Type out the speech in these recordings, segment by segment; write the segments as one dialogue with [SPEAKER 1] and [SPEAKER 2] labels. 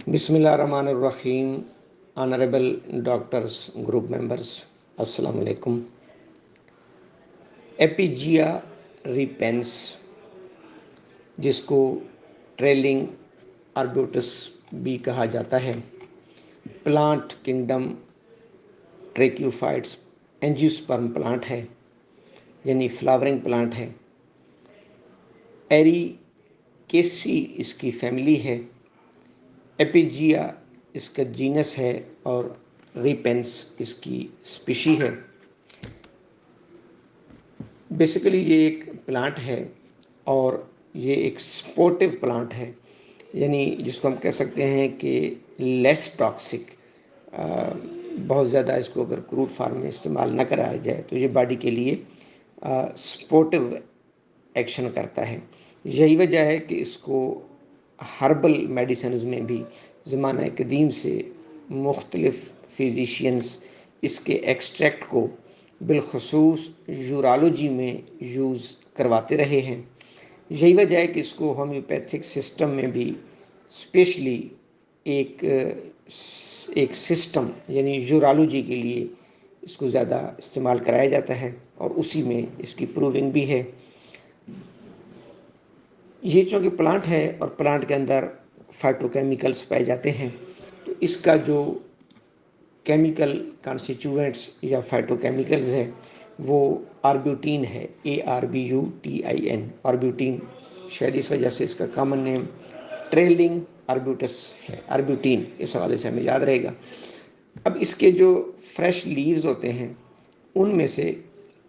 [SPEAKER 1] बिस्मिल्लाहिर्रहमानिर्रहीम। Honourable doctors, group members, अस्सलाम वालेकुम। एपिजिया रिपेंस, जिसको ट्रेलिंग आर्बुटस भी कहा जाता है, प्लांट किंगडम ट्रेक्यूफाइट्स एंजियोस्पर्म प्लांट है, यानी फ्लावरिंग प्लांट है। एरिकेसी इसकी फैमिली है, एपिजिया इसका जीनस है और रिपेंस इसकी स्पीशी है। बेसिकली ये एक प्लांट है और ये एक सपोर्टिव प्लांट है, यानी जिसको हम कह सकते हैं कि लेस टॉक्सिक। बहुत ज़्यादा इसको अगर क्रूड फार्म में इस्तेमाल न कराया जाए तो ये बॉडी के लिए सपोर्टिव एक्शन करता है। यही वजह है कि इसको हर्बल मेडिसिन्स में भी ज़माना कदीम से मुख्तलिफ़ फिजिशियंस इसके एक्सट्रैक्ट को बिलखसूस यूरालॉजी में यूज़ करवाते रहे हैं। यही वजह है कि इसको होम्योपैथिक सिस्टम में भी स्पेशली एक सिस्टम यानी यूरालॉजी के लिए इसको ज़्यादा इस्तेमाल कराया जाता है और उसी में इसकी प्रूविंग भी है। ये चूँकि प्लांट है और प्लांट के अंदर फाइटोकेमिकल्स पाए जाते हैं, तो इसका जो केमिकल कॉन्स्टिट्यूएंट्स या फाइटोकेमिकल्स है वो आर्ब्यूटीन है, ARBUTIN, आर्ब्यूटीन। शायद इस वजह से इसका कॉमन नेम ट्रेलिंग आर्ब्यूटस है, आर्ब्यूटीन, इस हवाले से हमें याद रहेगा। अब इसके जो फ्रेश लीव्स होते हैं उनमें से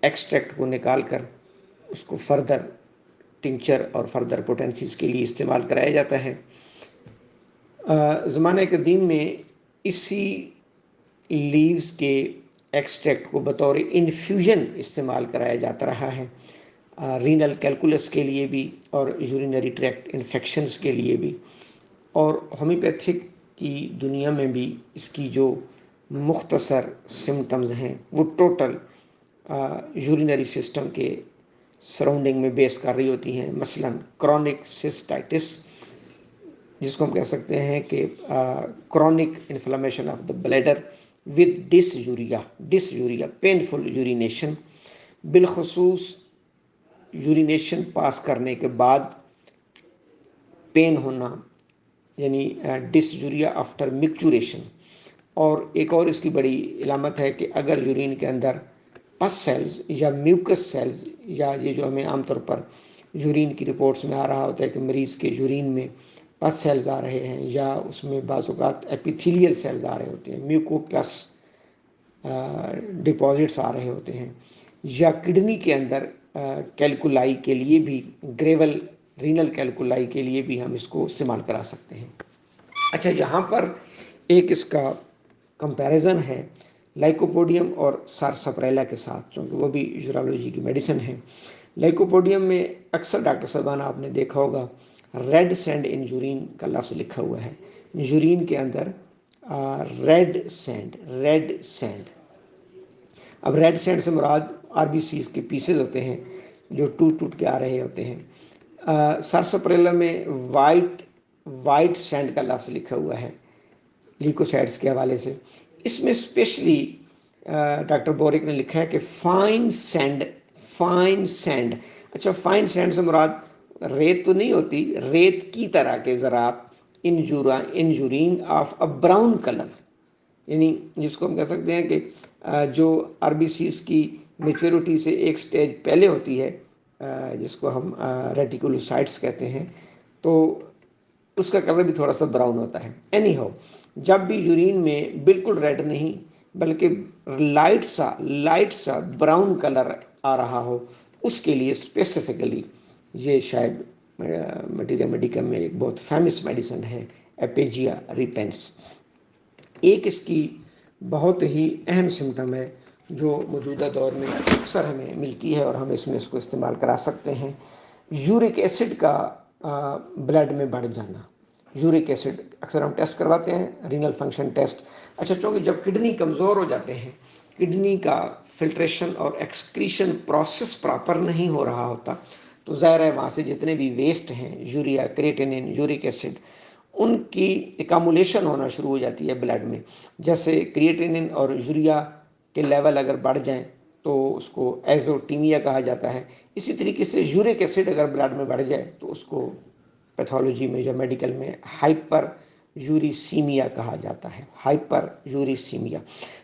[SPEAKER 1] एक्सट्रैक्ट को निकाल कर उसको फर्दर टिंचर और फर्दर पोटेंसीज के लिए इस्तेमाल कराया जाता है। ज़माने कदीम में इसी लीव्स के एक्सट्रैक्ट को बतौर इन्फ्यूजन इस्तेमाल कराया जाता रहा है, रीनल कैलकुलस के लिए भी और यूरिनरी ट्रैक्ट इन्फेक्शंस के लिए भी। और होम्योपैथिक की दुनिया में भी इसकी जो मुख्तसर सिम्टम्स हैं वो टोटल यूरिनरी सिस्टम के सराउंडिंग में बेस कर रही होती हैं। मसलन क्रॉनिक सिस्टाइटिस, जिसको हम कह सकते हैं कि chronic inflammation of the bladder with dysuria painful urination, बिलखसूस यूरिनेशन पास करने के बाद पेन होना, यानी डिसयूरिया आफ्टर मिक्चुरेशन। और एक और इसकी बड़ी इलामत है कि अगर यूरिन के अंदर पस सेल्स या म्यूकस सेल्स, या ये जो हमें आमतौर पर यूरिन की रिपोर्ट्स में आ रहा होता है कि मरीज़ के यूरिन में पस सेल्स आ रहे हैं या उसमें बाज़-औक़ात एपिथेलियल सेल्स आ रहे होते हैं, म्यूकोप्लस डिपॉजिट्स आ रहे होते हैं, या किडनी के अंदर कैलकुलाई के लिए भी, ग्रेवल रीनल कैलकुलाई के लिए भी हम इसको इस्तेमाल करा सकते हैं। अच्छा, यहाँ पर एक इसका कंपैरिजन है लाइकोपोडियम और सारसाप्रेला के साथ, क्योंकि वो भी यूरोलॉजी की मेडिसिन है। लाइकोपोडियम में अक्सर डॉक्टर साहबान आपने देखा होगा रेड सैंड इन यूरिन का लफ्ज़ लिखा हुआ है। यूरिन के अंदर रेड सैंड। अब रेड सैंड से मुराद RBCs के पीसेज होते हैं जो टूट के आ रहे होते हैं। सारसाप्रेला में वाइट सैंड का लफ्ज़ लिखा हुआ है ल्यूकोसाइट्स के हवाले से। इसमें स्पेशली डॉक्टर बोरिक ने लिखा है कि फाइन सैंड। अच्छा, फाइन सैंड से मुराद रेत तो नहीं होती, रेत की तरह के ज़रात in urine of a brown colour, यानी जिसको हम कह सकते हैं कि जो RBCs की मेच्योरिटी से एक स्टेज पहले होती है, जिसको हम रेटिकुलोसाइट्स कहते हैं, तो उसका कलर भी थोड़ा सा ब्राउन होता है। एनी हाउ, जब भी यूरिन में बिल्कुल रेड नहीं बल्कि लाइट सा ब्राउन कलर आ रहा हो, उसके लिए स्पेसिफिकली ये शायद मटीरिया मेडिकम में एक बहुत फेमस मेडिसिन है, एपिजिया रिपेंस। एक इसकी बहुत ही अहम सिम्टम है जो मौजूदा दौर में अक्सर हमें मिलती है और हम इसको इस्तेमाल करा सकते हैं, यूरिक एसिड का ब्लड में बढ़ जाना। यूरिक एसिड अक्सर हम टेस्ट करवाते हैं, रीनल फंक्शन टेस्ट। अच्छा, चूँकि जब किडनी कमज़ोर हो जाते हैं, किडनी का फिल्ट्रेशन और एक्सक्रीशन प्रोसेस प्रॉपर नहीं हो रहा होता, तो ज़ाहिर है वहाँ से जितने भी वेस्ट हैं, यूरिया, क्रिएटिनिन, यूरिक एसिड, ان کی ایکامولیشن ہونا شروع ہو جاتی ہے بلڈ میں. جیسے کریٹینن اور یوریا کے لیول اگر بڑھ جائیں تو اس کو ایزوٹیمیا کہا جاتا ہے. اسی طریقے سے یورک ایسڈ اگر بلڈ میں بڑھ جائے تو اس کو پیتھولوجی میں یا میڈیکل میں ہائپر یوریسیمیا کہا جاتا ہے. Hyperuricemia.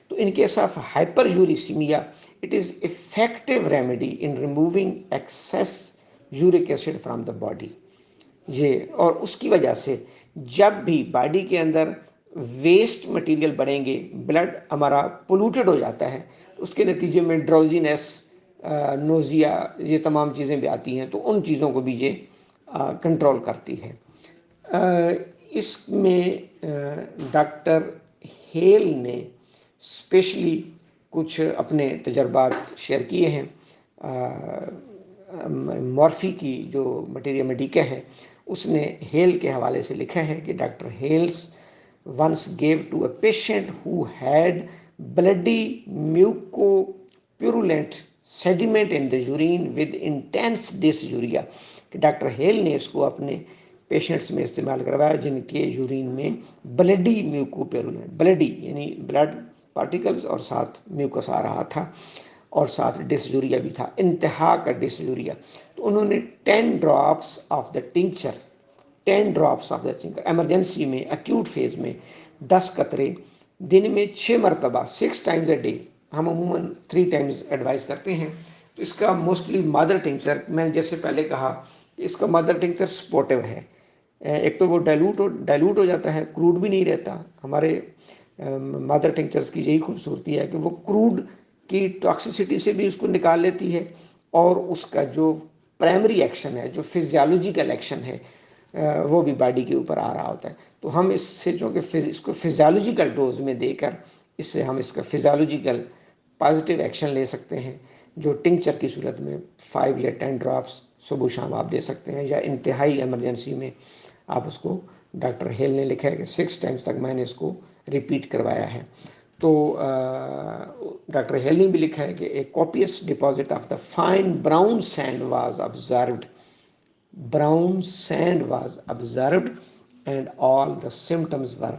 [SPEAKER 1] تو in case of hyperuricemia it is effective remedy in removing excess uric acid from the body. یہ اور اس کی وجہ سے جب بھی باڈی کے اندر ویسٹ مٹیریل بڑھیں گے، بلڈ ہمارا پولوٹڈ ہو جاتا ہے، اس کے نتیجے میں ڈراؤزینس، نوزیا، یہ تمام چیزیں بھی آتی ہیں، تو ان چیزوں کو بھی یہ کنٹرول کرتی ہے. اس میں ڈاکٹر ہیل نے اسپیشلی کچھ اپنے تجربات شیئر کیے ہیں. مورفی کی جو مٹیریا میڈیکا ہے اس نے ہیل کے حوالے سے لکھا ہے کہ doctor Hales once gave to a patient who had bloody mucopurulent sediment in the urine with intense dysuria. کہ ڈاکٹر ہیل نے اس کو اپنے پیشنٹس میں استعمال کروایا جن کے یورین میں بلڈی میوکوپیرولنٹ، بلڈی یعنی بلڈ پارٹیکلز اور ساتھ میوکس آ رہا تھا اور ساتھ ڈسیوریا بھی تھا، انتہا کا ڈسیوریا. تو انہوں نے 10 drops of the tincture, 10 drops of the tincture emergency میں ایکیوٹ فیز میں 10 قطرے دن میں 6 مرتبہ 6 ٹائمز اے ڈے، ہم عموماً 3 ٹائمز ایڈوائز کرتے ہیں. تو اس کا موسٹلی مادر ٹنکچر، میں نے جیسے پہلے کہا کہ اس کا مادر ٹنکچر سپورٹیو ہے. ایک تو وہ ڈائلوٹ ہو جاتا ہے، کروڈ بھی نہیں رہتا. ہمارے مادر ٹنکچرز کی یہی خوبصورتی ہے کہ وہ کروڈ کی ٹاکسیسٹی سے بھی اس کو نکال لیتی ہے، اور اس کا جو پرائمری ایکشن ہے، جو فزیالوجیکل ایکشن ہے، وہ بھی باڈی کے اوپر آ رہا ہوتا ہے. تو ہم اس سے چونکہ اس کو فزیالوجیکل ڈوز میں دے کر اس سے ہم اس کا فزیالوجیکل پازیٹیو ایکشن لے سکتے ہیں، جو ٹنکچر کی صورت میں 5 یا 10 ڈراپس صبح شام آپ دے سکتے ہیں، یا انتہائی ایمرجنسی میں آپ اس کو، ڈاکٹر ہیل نے لکھا ہے کہ 6 ٹائمز تک میں نے اس کو ریپیٹ کروایا ہے. تو ڈاکٹر ہیل نے بھی لکھا ہے کہ a copious deposit of the fine brown sand was observed. Brown sand was observed and all the symptoms were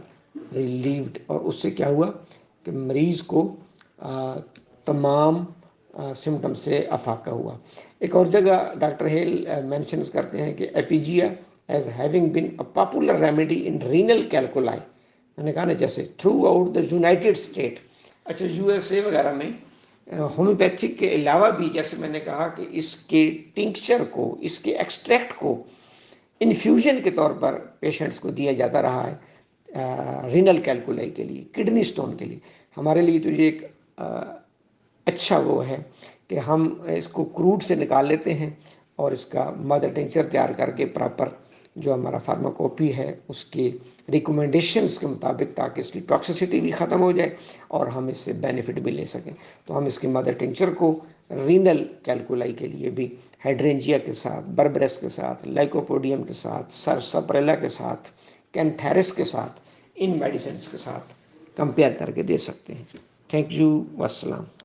[SPEAKER 1] relieved. اور اس سے کیا ہوا کہ مریض کو تمام سمٹم سے افاقہ ہوا. ایک اور جگہ ڈاکٹر ہیل مینشنز کرتے ہیں کہ epigea as having been a popular remedy in renal calculi. میں نے کہا نا جیسے throughout the United States. اچھا USA وغیرہ میں ہومیوپیتھک کے علاوہ بھی، جیسے میں نے کہا کہ اس کے ٹنکچر کو، اس کے ایکسٹریکٹ کو انفیوژن کے طور پر پیشنٹس کو دیا جاتا رہا ہے رینل کیلکولائی کے لیے، کڈنی سٹون کے لیے. ہمارے لیے تو یہ ایک اچھا وہ ہے کہ ہم اس کو کروڈ سے نکال لیتے ہیں اور اس کا مدر ٹنکچر تیار کر کے پراپر جو ہمارا فارماکوپی ہے اس کی ریکومنڈیشنز کے مطابق، تاکہ اس کی ٹاکسیسٹی بھی ختم ہو جائے اور ہم اس سے بینیفٹ بھی لے سکیں. تو ہم اس کی مدر ٹنکچر کو رینل کیلکولائی کے لیے بھی ہائیڈرینجیا کے ساتھ، بربرس کے ساتھ، لائکوپوڈیم کے ساتھ، سرساپریلا کے ساتھ، کینتھیرس کے ساتھ، ان میڈیسنس کے ساتھ کمپیئر کر کے دے سکتے ہیں. تھینک یو، والسلام.